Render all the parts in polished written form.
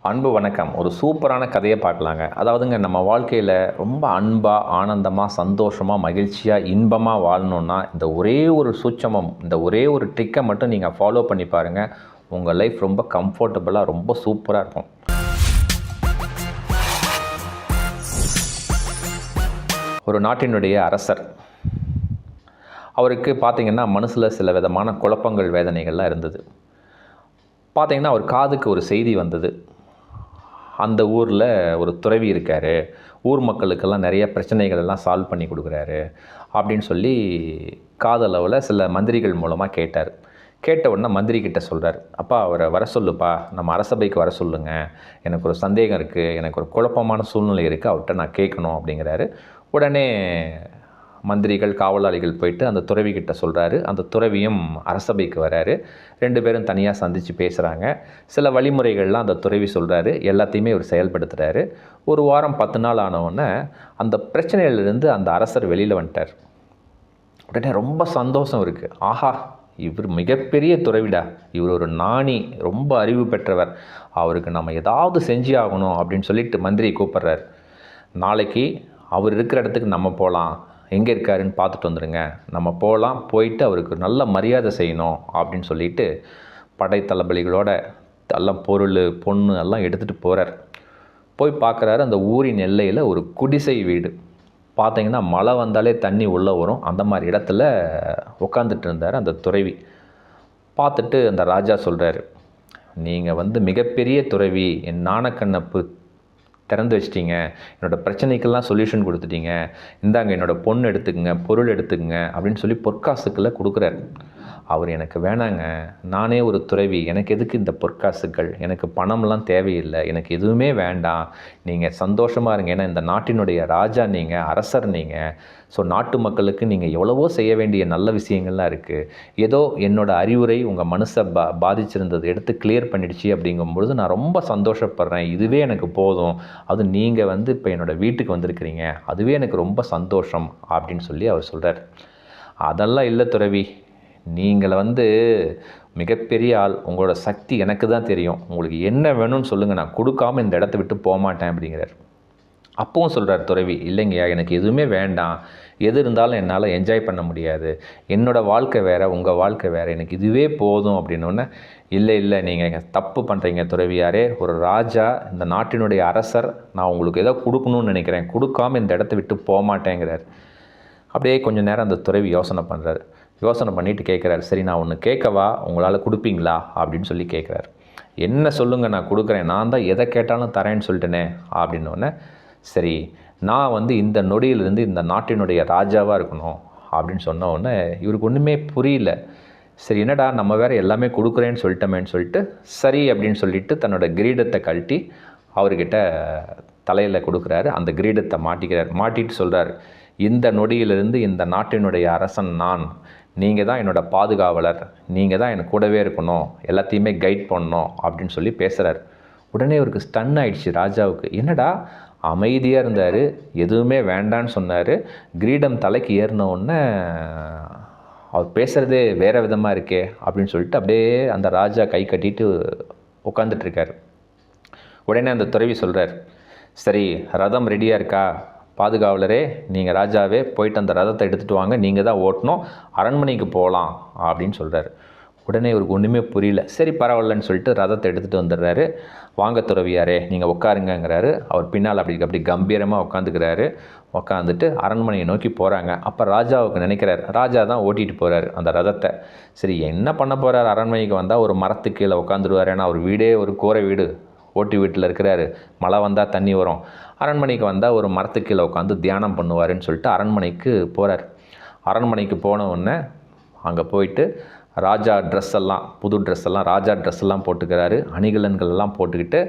அன்பு வணக்கம். ஒரு சூப்பரான கதையை பார்க்கலாங்க. அதாவதுங்க நம்ம வாழ்க்கையில் ரொம்ப அன்பாக, ஆனந்தமாக, சந்தோஷமாக, மகிழ்ச்சியாக, இன்பமாக வாழணுன்னா இந்த ஒரே ஒரு சூட்சமம், இந்த ஒரே ஒரு ட்ரிக்கை மட்டும் நீங்கள் ஃபாலோ பண்ணி பாருங்கள். உங்கள் லைஃப் ரொம்ப கம்ஃபர்டபுளாக, ரொம்ப சூப்பராக இருக்கும். ஒரு நாட்டினுடைய அரசர், அவருக்கு பார்த்திங்கன்னா மனசில் சில விதமான குழப்பங்கள், வேதனைகள்லாம் இருந்தது. பார்த்திங்கன்னா அவர் காதுக்கு ஒரு செய்தி வந்தது. அந்த ஊரில் ஒரு துறவி இருக்கார், ஊர் மக்களுக்கெல்லாம் நிறைய பிரச்சனைகள் எல்லாம் சால்வ் பண்ணி கொடுக்குறாரு அப்படின்னு சொல்லி காதளவில் சில மந்திரிகள் மூலமாக கேட்டார். கேட்ட உடனே மந்திரி கிட்ட சொல்கிறார், அப்பா அவரை வர சொல்லுப்பா, நம்ம அரசபைக்கு வர சொல்லுங்கள், எனக்கு ஒரு சந்தேகம் இருக்குது, எனக்கு ஒரு குழப்பமான சூழ்நிலை இருக்குது, அவர்கிட்ட நான் கேட்கணும் அப்படிங்கிறாரு. உடனே மந்திரிகள், காவலாளிகள் போயிட்டு அந்த துறவிக்கிட்ட சொல்கிறாரு. அந்த துறவியும் அரசபைக்கு வராரு. 2 பேரும் தனியாக சந்தித்து பேசுகிறாங்க. சில வழிமுறைகள்லாம் அந்த துறவி சொல்கிறாரு, எல்லாத்தையுமே அவர் செயல்படுத்துகிறாரு. ஒரு வாரம் 10 நாள் ஆனவுடனே அந்த பிரச்சனையிலிருந்து அந்த அரசர் வெளியில் வந்துட்டார். உடனே ரொம்ப சந்தோஷம் இருக்குது. ஆஹா, இவர் மிகப்பெரிய துறவிடா, இவர் ஒரு ஞானி, ரொம்ப அறிவு பெற்றவர், அவருக்கு நம்ம ஏதாவது செஞ்சு ஆகணும் அப்படின்னு சொல்லிட்டு மந்திரியை கூப்பிட்றாரு. நாளைக்கு அவர் இருக்கிற இடத்துக்கு நம்ம போகலாம், எங்கே இருக்காருன்னு பார்த்துட்டு வந்துடுங்க, நம்ம போகலாம், போயிட்டு அவருக்கு நல்ல மரியாதை செய்யணும் அப்படின்னு சொல்லிட்டு படை தளபதிகளோட எல்லாம் பொருள், பொண்ணு எல்லாம் எடுத்துகிட்டு போகிறார். போய் பார்க்குறாரு, அந்த ஊரின் எல்லையில் ஒரு குடிசை வீடு. பார்த்திங்கன்னா மழை வந்தாலே தண்ணி உள்ளே வரும், அந்த மாதிரி இடத்துல உட்காந்துட்டு இருந்தார் அந்த துறவி. பார்த்துட்டு அந்த ராஜா சொல்கிறாரு, நீங்கள் மிகப்பெரிய துறவி, என் ஞானக்கண்ணை திறந்து வச்சிட்டிங்க, என்னோடய பிரச்சனைக்கெல்லாம் சொல்யூஷன் கொடுத்துட்டீங்க, இந்தாங்க என்னோடய பொண்ணு எடுத்துக்கங்க, பொருள் எடுத்துக்கங்க அப்படின்னு சொல்லி பொற்காசுக்களை கொடுக்குறாரு. அவர், எனக்கு வேணாங்க, நானே ஒரு துறவி, எனக்கு எதுக்கு இந்த பொற்காசுகள், எனக்கு பணம்லாம் தேவையில்லை, எனக்கு எதுவுமே வேண்டாம், நீங்கள் சந்தோஷமாக இருங்க, ஏன்னா இந்த நாட்டினுடைய ராஜா நீங்கள், அரசர் நீங்கள், ஸோ நாட்டு மக்களுக்கு நீங்கள் எவ்வளவோ செய்ய வேண்டிய நல்ல விஷயங்கள்லாம் இருக்குது, ஏதோ என்னோடய அறிவுரை உங்கள் மனசை பாதிச்சிருந்தது எடுத்து கிளியர் பண்ணிடுச்சு அப்படிங்கும்பொழுது நான் ரொம்ப சந்தோஷப்படுறேன், இதுவே எனக்கு போதும், அது நீங்கள் இப்போ என்னோடய வீட்டுக்கு வந்திருக்கிறீங்க, அதுவே எனக்கு ரொம்ப சந்தோஷம் அப்படின்னு சொல்லி அவர் சொல்கிறார். அதெல்லாம் இல்லை துறவி, நீங்கள் மிகப்பெரிய ஆள், உங்களோட சக்தி எனக்கு தான் தெரியும், உங்களுக்கு என்ன வேணும்னு சொல்லுங்கள், நான் கொடுக்காமல் இந்த இடத்த விட்டு போக மாட்டேன் அப்படிங்கிறார். அப்பவும் சொல்கிறார் துறவி, இல்லைங்கய்யா, எனக்கு எதுவுமே வேண்டாம், எது இருந்தாலும் என்னால் என்ஜாய் பண்ண முடியாது, என்னோடய வாழ்க்கை வேறு, உங்கள் வாழ்க்கை வேறு, எனக்கு இதுவே போதும் அப்படின்னோடனே, இல்லை நீங்கள் தப்பு பண்ணுறீங்க துறவியாரே, ஒரு ராஜா, இந்த நாட்டினுடைய அரசர், நான் உங்களுக்கு ஏதோ கொடுக்கணும்னு நினைக்கிறேன், கொடுக்காமல் இந்த இடத்த விட்டு போக மாட்டேங்கிறார். அப்படியே கொஞ்சம் நேரம் அந்த துறவி யோசனை பண்ணுறாரு. யோசனை பண்ணிவிட்டு கேட்குறாரு, சரி நான் ஒன்று கேட்கவா, உங்களால் கொடுப்பீங்களா அப்படின்னு சொல்லி கேட்குறாரு. என்ன சொல்லுங்கள், நான் கொடுக்குறேன், நான் தான் எதை கேட்டாலும் தரேன்னு சொல்லிட்டேனே அப்படின்னோடனே, சரி நான் இந்த நொடியிலிருந்து இந்த நாட்டினுடைய ராஜாவாக இருக்கணும் அப்படின்னு சொன்ன உடனே இவருக்கு ஒன்றுமே புரியல. சரி என்னடா நம்ம வேறு எல்லாமே கொடுக்குறேன்னு சொல்லிட்டோமேன்னு சொல்லிட்டு, சரி அப்படின்னு சொல்லிட்டு தன்னோட கிரீடத்தை கழட்டி அவர்கிட்ட தலையில் கொடுக்குறாரு. அந்த கிரீடத்தை மாட்டிக்கிறார். மாட்டிட்டு சொல்கிறார், இந்த நொடியிலிருந்து இந்த நாட்டினுடைய அரசன் நான், நீங்கள் தான் என்னோடய பாதுகாவலர், நீங்கள் தான் எனக்கு கூடவே இருக்கணும், எல்லாத்தையுமே கைட் பண்ணணும் அப்படின்னு சொல்லி பேசுகிறார். உடனே அவருக்கு ஸ்டன் ஆயிடுச்சு ராஜாவுக்கு. என்னடா அமைதியாக இருந்தார், எதுவுமே வேண்டான்னு சொன்னார், கிரீடம் தலைக்கு ஏறின உடனே அவர் பேசுகிறதே வேறு விதமாக இருக்கே அப்படின்னு சொல்லிட்டு அப்படியே அந்த ராஜா கை கட்டிட்டு உட்காந்துட்ருக்கார். உடனே அந்த துறவி சொல்கிறார், சரி ரதம் ரெடியாக இருக்கா, பாதுகாவலரே, நீங்கள் ராஜாவே, போயிட்டு அந்த ரதத்தை எடுத்துகிட்டு வாங்க, நீங்கள் தான் ஓட்டணும், அரண்மனைக்கு போகலாம் அப்படின்னு சொல்கிறார். உடனே இவருக்கு ஒன்றுமே புரியல. சரி பரவாயில்லன்னு சொல்லிட்டு ரதத்தை எடுத்துகிட்டு வந்துடுறாரு. வாங்க துறவியாரே, நீங்கள் உட்காருங்கிறாரு. அவர் பின்னால் அப்படி கம்பீரமாக உட்காந்துக்கிறாரு. உட்காந்துட்டு அரண்மனையை நோக்கி போகிறாங்க. அப்போ ராஜாவுக்கு நினைக்கிறார், ராஜா தான் ஓட்டிகிட்டு போகிறார் அந்த ரதத்தை. சரி என்ன பண்ண போகிறார், அரண்மனைக்கு வந்தால் ஒரு மரத்துக்கு கீழே உட்காந்துருவார், ஏன்னா அவர் வீடே ஒரு கூரை வீடு, ஓட்டு வீட்டில் இருக்கிறாரு, மழை வந்தால் தண்ணி வரும், அரண்மனைக்கு வந்தால் ஒரு மரத்துக்கு கீழே உட்காந்து தியானம் பண்ணுவாருன்னு சொல்லிட்டு அரண்மனைக்கு போகிறார். அரண்மனைக்கு போன உடனே அங்கே போயிட்டு ராஜா ட்ரெஸ் எல்லாம், புது ட்ரெஸ் எல்லாம், ராஜா ட்ரெஸ் எல்லாம் போட்டுக்கிறாரு, அணிகலன்கள் எல்லாம் போட்டுக்கிட்டு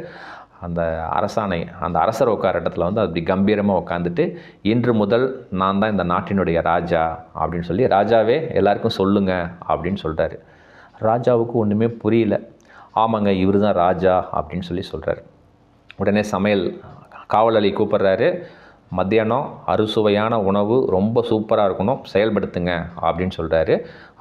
அந்த அரசாணை, அந்த அரசர் உட்கார இடத்துல அப்படி கம்பீரமாக உட்காந்துட்டு, இன்று முதல் நான் தான் இந்த நாட்டினுடைய ராஜா அப்படின்னு சொல்லி, ராஜாவே எல்லாருக்கும் சொல்லுங்கள் அப்படின்னு சொல்கிறாரு. ராஜாவுக்கு ஒன்றுமே புரியல. ஆமாங்க, இவர் தான் ராஜா அப்படின்னு சொல்லி சொல்கிறார். உடனே சமையல் காவலாளி கூப்பிட்றாரு, மத்தியானம் அறுசுவையான உணவு ரொம்ப சூப்பராக இருக்கணும், செயல்படுத்துங்க அப்படின்னு சொல்கிறாரு.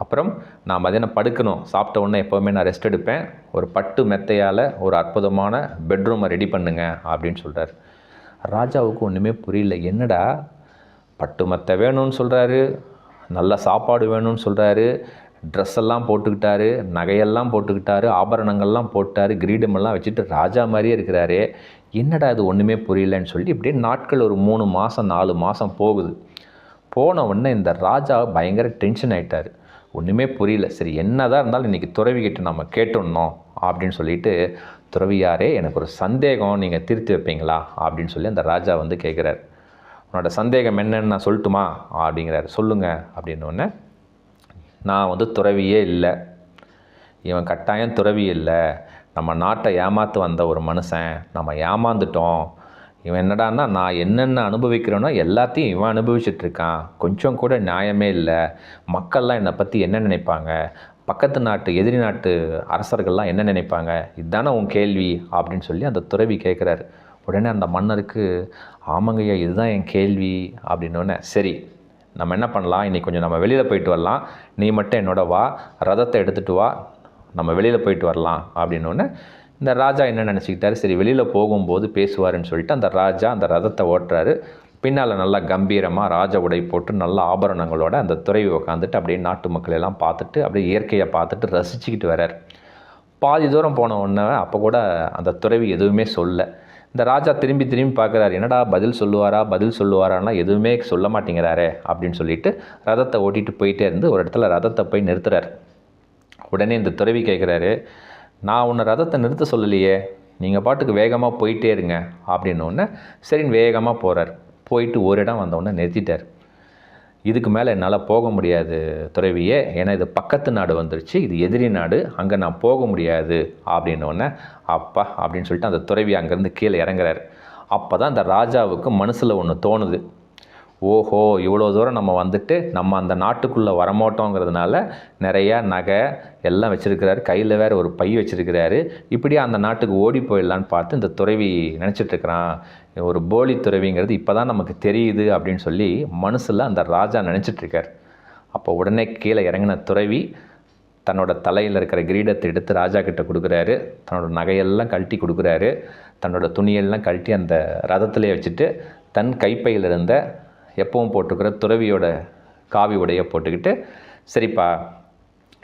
அப்புறம் நான் மத்தியானம் படுக்கணும், சாப்பிட்ட உடனே எப்போவுமே நான் ரெஸ்ட் எடுப்பேன், ஒரு பட்டு மெத்தையால் ஒரு அற்புதமான பெட்ரூமை ரெடி பண்ணுங்க அப்படின்னு சொல்கிறார். ராஜாவுக்கு ஒன்றுமே புரியல. என்னடா பட்டு மெத்தை வேணும்னு சொல்கிறாரு, நல்ல சாப்பாடு வேணும்னு சொல்கிறாரு, ட்ரெஸ் எல்லாம் போட்டுக்கிட்டாரு, நகையெல்லாம் போட்டுக்கிட்டாரு, ஆபரணங்கள்லாம் போட்டார், கிரீடமெல்லாம் வச்சுட்டு ராஜா மாதிரியே இருக்கிறாரு. என்னடா இது ஒன்றுமே புரியலன்னு சொல்லி இப்படியே நாட்கள் ஒரு 3 மாதம் 4 மாதம் போகுது. போன உடனே இந்த ராஜா பயங்கர டென்ஷன் ஆகிட்டார். ஒன்றுமே புரியல. சரி என்னதான் இருந்தாலும் இன்றைக்கி துறவிக்கிட்ட நம்ம கேட்டுடணும் அப்படின்னு சொல்லிட்டு, துறவியாரே எனக்கு ஒரு சந்தேகம், நீங்கள் தீர்த்து வைப்பீங்களா அப்படின்னு சொல்லி அந்த ராஜா வந்து கேட்குறாரு. உன்னோட சந்தேகம் என்னன்னு நான் சொல்லட்டுமா அப்படிங்கிறாரு. சொல்லுங்கள் அப்படின்னோடனே, நான் வந்து துறவியே இல்லை, இவன் கட்டாயம் துறவி இல்லை, நம்ம நாட்டை ஏமாற்ற வந்த ஒரு மனுஷன், நம்ம ஏமாந்துட்டோம். இவன் என்னடான்னா நான் என்னென்ன அனுபவிக்கிறேனோ எல்லாத்தையும் இவன் அனுபவிச்சிட்ருக்கான், கொஞ்சம் கூட நியாயமே இல்லை. மக்கள்லாம் என்னை பற்றி என்ன நினைப்பாங்க, பக்கத்து நாட்டு எதிரி நாட்டு அரசர்கள்லாம் என்ன நினைப்பாங்க, இதுதானே உன் கேள்வி அப்படின்னு சொல்லி அந்த துறவி கேட்குறாரு. உடனே அந்த மன்னருக்கு, ஆமாங்கய்யா இதுதான் என் கேள்வி அப்படின்னோடனே, சரி நம்ம என்ன பண்ணலாம், இன்றைக்கி கொஞ்சம் நம்ம வெளியில் போயிட்டு வரலாம், நீ மட்டும் என்னோட வா, ரதத்தை எடுத்துகிட்டு வா, நம்ம வெளியில் போயிட்டு வரலாம் அப்படின்னோடனே இந்த ராஜா என்ன நினச்சிக்கிட்டாரு, சரி வெளியில் போகும்போது பேசுவாருன்னு சொல்லிட்டு அந்த ராஜா அந்த ரதத்தை ஓட்டுறாரு. பின்னால் நல்லா கம்பீரமாக ராஜ உடை போட்டு நல்ல ஆபரணங்களோட அந்த துறவி உட்காந்துட்டு அப்படியே நாட்டு மக்கள் எல்லாம் பார்த்துட்டு அப்படியே இயற்கையை பார்த்துட்டு ரசிச்சுக்கிட்டு வர்றார். பாதி தூரம் போன உடனே அப்போ கூட அந்த துறவி எதுவுமே சொல்ல. இந்த ராஜா திரும்பி திரும்பி பார்க்குறாரு, என்னடா பதில் சொல்லுவாரான்னா எதுவுமே சொல்ல மாட்டேங்கிறாரே அப்படின்னு சொல்லிட்டு ரதத்தை ஓட்டிகிட்டு போயிட்டே இருந்து ஒரு இடத்துல ரதத்தை போய் நிறுத்துறார். உடனே இந்த துறவி கேட்குறாரு, நான் உன்னை ரதத்தை நிறுத்த சொல்லலையே, நீங்கள் பாட்டுக்கு வேகமாக போயிட்டே இருங்க அப்படின்னோடனே சரின்னு வேகமாக போகிறார். போயிட்டு ஒரு இடம் வந்தோடனே நிறுத்திட்டார். இதுக்கு மேலே என்னால் போக முடியாது துறவியே, ஏன்னா இது பக்கத்து நாடு வந்துருச்சு, இது எதிரி நாடு, அங்கே நான் போக முடியாது அப்படின்னோடனே அப்பா அப்படின்னு சொல்லிட்டு அந்த துறவி அங்கேருந்து கீழே இறங்குறாரு. அப்போ தான் அந்த ராஜாவுக்கு மனசில் ஒன்று தோணுது, ஓஹோ இவ்வளோ தூரம் நம்ம வந்துட்டு நம்ம அந்த நாட்டுக்குள்ளே வரமாட்டோங்கிறதுனால நிறையா நகை எல்லாம் வச்சுருக்கிறாரு, கையில் வேறு ஒரு பை வச்சுருக்கிறாரு, இப்படியே அந்த நாட்டுக்கு ஓடி போயிடலான்னு பார்த்து இந்த துறவி நினச்சிட்ருக்கிறான். ஒரு போலி துறவிங்கிறது இப்போ தான் நமக்கு தெரியுது அப்படின்னு சொல்லி மனசில் அந்த ராஜா நினச்சிட்ருக்கார். அப்போ உடனே கீழே இறங்கின துறவி தன்னோட தலையில் இருக்கிற கிரீடத்தை எடுத்து ராஜா கிட்ட கொடுக்குறாரு, தன்னோட நகையெல்லாம் கழட்டி கொடுக்குறாரு, தன்னோட துணியெல்லாம் கழட்டி அந்த ரதத்திலே வச்சுட்டு தன் கைப்பையில் இருந்த எப்பவும் போட்டுக்கிற துறவியோட காவி உடையை போட்டுக்கிட்டு, சரிப்பா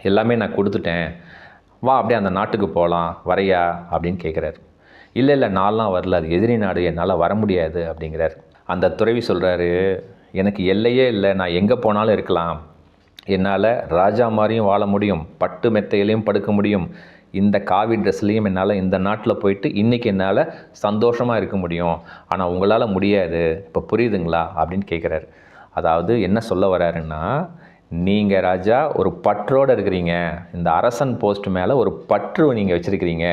எல்லாமே நான் கொடுத்துட்டேன், வா அப்படியே அந்த நாட்டுக்கு போகலாம், வரையா அப்படின்னு கேட்குறாரு. இல்லை நான்லாம் வரல, அது எதிரி நாடு, என்னால் வர முடியாது அப்படிங்கிறார். அந்த துறவி சொல்கிறாரு, எனக்கு எல்லையே இல்லை, நான் எங்கே போனாலும் இருக்கலாம், என்னால் ராஜா மாதிரியும் வாழ முடியும், பட்டு மெத்தையிலையும் படுக்க முடியும், இந்த காவி ட்ரெஸ்லேயும் என்னால் இந்த நாட்டில் போயிட்டு இன்றைக்கி என்னால் சந்தோஷமாக இருக்க முடியும், ஆனால் உங்களால் முடியாது, இப்போ புரியுதுங்களா அப்படின்னு கேட்குறாரு. அதாவது என்ன சொல்ல வர்றாருன்னா, நீங்கள் ராஜா ஒரு பற்றோடு இருக்கிறீங்க, இந்த அரசன் போஸ்ட் மேலே ஒரு பற்று நீங்கள் வச்சுருக்கிறீங்க,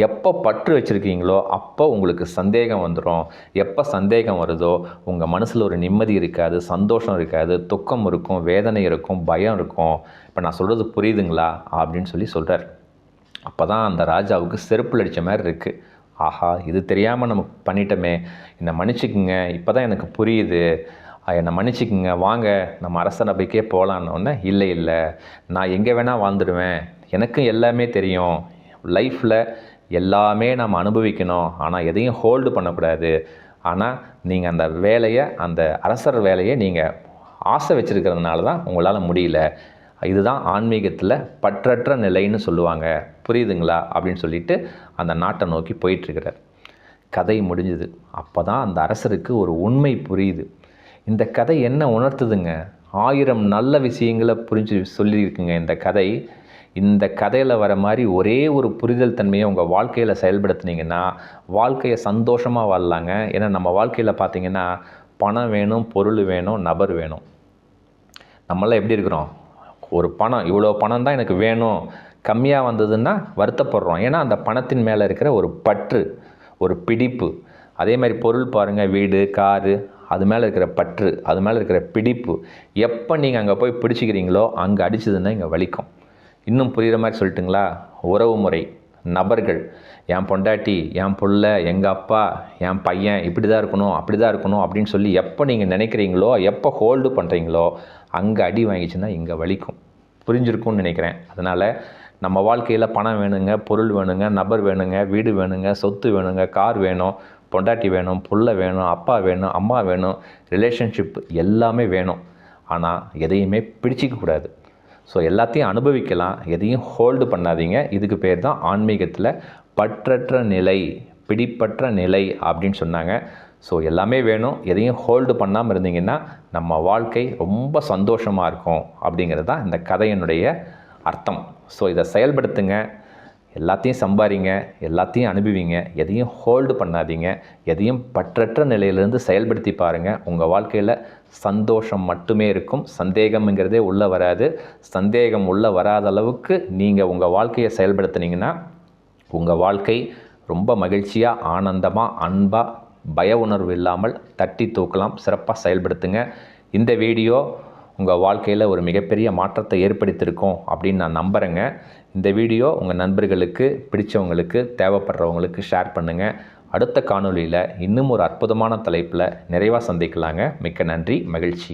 எப்போ பற்று வச்சுருக்கீங்களோ அப்போ உங்களுக்கு சந்தேகம் வந்துடும், எப்போ சந்தேகம் வருதோ உங்கள் மனசில் ஒரு நிம்மதி இருக்காது, சந்தோஷம் இருக்காது, துக்கம் இருக்கும், வேதனை இருக்கும், பயம் இருக்கும், இப்போ நான் சொல்கிறது புரியுதுங்களா அப்படின்னு சொல்கிறார். அப்போ தான் அந்த ராஜாவுக்கு செருப்பில் அடித்த மாதிரி இருக்குது. ஆஹா இது தெரியாமல் நம்ம பண்ணிட்டோமே, என்னை மன்னிச்சிக்குங்க, இப்போ தான் எனக்கு புரியுது, என்னை மன்னிச்சிக்குங்க, வாங்க நம்ம அரசரபைக்கே போகலான்னொன்னே, இல்லை நான் எங்கே வேணால் வாழ்ந்துடுவேன், எனக்கும் எல்லாமே தெரியும், லைஃப்பில் எல்லாமே நம்ம அனுபவிக்கணும், ஆனால் எதையும் ஹோல்டு பண்ணக்கூடாது, ஆனால் நீங்கள் அந்த வேலையை அந்த அரசர் வேலையை நீங்கள் ஆசை வச்சுருக்கிறதுனால தான் உங்களால் முடியல, இதுதான் ஆன்மீகத்தில் பற்றற்ற நிலைன்னு சொல்லுவாங்க, புரியுதுங்களா அப்படின்னு சொல்லிட்டு அந்த நாட்டை நோக்கி போயிட்டுருக்கிறார். கதை முடிஞ்சுது. அப்போ தான் அந்த அரசருக்கு ஒரு உண்மை புரியுது. இந்த கதை என்ன உணர்த்துதுங்க, 1000 நல்ல விஷயங்களை புரிஞ்சு சொல்லியிருக்குங்க இந்த கதை. இந்த கதையில் வர மாதிரி ஒரே ஒரு புரிதல் தன்மையை உங்கள் வாழ்க்கையில் செயல்படுத்துனீங்கன்னா வாழ்க்கையை சந்தோஷமாக வாழலாங்க. ஏன்னா நம்ம வாழ்க்கையில் பார்த்திங்கன்னா பணம் வேணும், பொருள் வேணும், நபர் வேணும். நம்மளாம் எப்படி இருக்கிறோம், ஒரு பணம் இவ்வளோ பணம் தான் எனக்கு வேணும், கம்மியாக வந்ததுன்னா வருத்தப்படுறோம், ஏன்னா அந்த பணத்தின் மேலே இருக்கிற ஒரு பற்று, ஒரு பிடிப்பு. அதே மாதிரி பொருள் பாருங்கள், வீடு காரு, அது மேலே இருக்கிற பற்று, அது மேலே இருக்கிற பிடிப்பு, எப்போ நீங்கள் அங்கே போய் பிடிச்சிக்கிறீங்களோ அங்கே அடிச்சதுன்னா இங்கே வலிக்கும். இன்னும் புரிகிற மாதிரி சொல்லட்டுங்களா, உறவு முறை, நபர்கள், என் பொண்டாட்டி, என் புள்ள, எங்கள் அப்பா, என் பையன் இப்படி தான் இருக்கணும், அப்படி தான் இருக்கணும் அப்படின்னு சொல்லி எப்போ நீங்கள் நினைக்கிறீங்களோ, எப்போ ஹோல்டு பண்ணுறீங்களோ, அங்கே அடி வாங்கிச்சுன்னா இங்கே வலிக்கும். புரிஞ்சிருக்கும்னு நினைக்கிறேன். அதனால் நம்ம வாழ்க்கையில் பணம் வேணுங்க, பொருள் வேணுங்க, நபர் வேணுங்க, வீடு வேணுங்க, சொத்து வேணுங்க, கார் வேணும், பொண்டாட்டி வேணும், புள்ள வேணும், அப்பா வேணும், அம்மா வேணும், ரிலேஷன்ஷிப் எல்லாமே வேணும். ஆனால் எதையுமே பிடிச்சிக்க கூடாது. ஸோ எல்லாத்தையும் அனுபவிக்கலாம், எதையும் ஹோல்டு பண்ணாதீங்க. இதுக்கு பேர் தான் ஆன்மீகத்தில் பற்றற்ற நிலை, பிடிப்பற்ற நிலை அப்படின்னு சொன்னாங்க. ஸோ எல்லாமே வேணும், எதையும் ஹோல்டு பண்ணாமல் இருந்தீங்கன்னா நம்ம வாழ்க்கை ரொம்ப சந்தோஷமாக இருக்கும் அப்படிங்கிறது தான் இந்த கதையினுடைய அர்த்தம். ஸோ இதை செயல்படுத்துங்க, எல்லாத்தையும் சம்பாதிங்க, எல்லாத்தையும் அனுபவிங்க, எதையும் ஹோல்டு பண்ணாதீங்க, எதையும் பற்றற்ற நிலையிலேருந்து செயல்படுத்தி பாருங்கள். உங்கள் வாழ்க்கையில் சந்தோஷம் மட்டுமே இருக்கும். சந்தேகம்ங்கிறதே உள்ளே வராது. சந்தேகம் உள்ளே வராத அளவுக்கு நீங்கள் உங்கள் வாழ்க்கையை செயல்படுத்துனீங்கன்னா உங்கள் வாழ்க்கை ரொம்ப மகிழ்ச்சியாக, ஆனந்தமாக, அன்பாக, பய உணர்வு இல்லாமல் தட்டி தூக்கலாம். சிறப்பாக செயல்படுத்துங்க. இந்த வீடியோ உங்கள் வாழ்க்கையில் ஒரு மிகப்பெரிய மாற்றத்தை ஏற்படுத்தியிருக்கோம் அப்படின்னு நான் நம்புகிறேங்க. இந்த வீடியோ உங்கள் நண்பர்களுக்கு, பிடிச்சவங்களுக்கு, தேவைப்படுறவங்களுக்கு ஷேர் பண்ணுங்கள். அடுத்த காணொளியில் இன்னும் ஒரு அற்புதமான தலைப்பில் நிறைவாக சந்திக்கலாங்க. மிக்க நன்றி, மகிழ்ச்சி.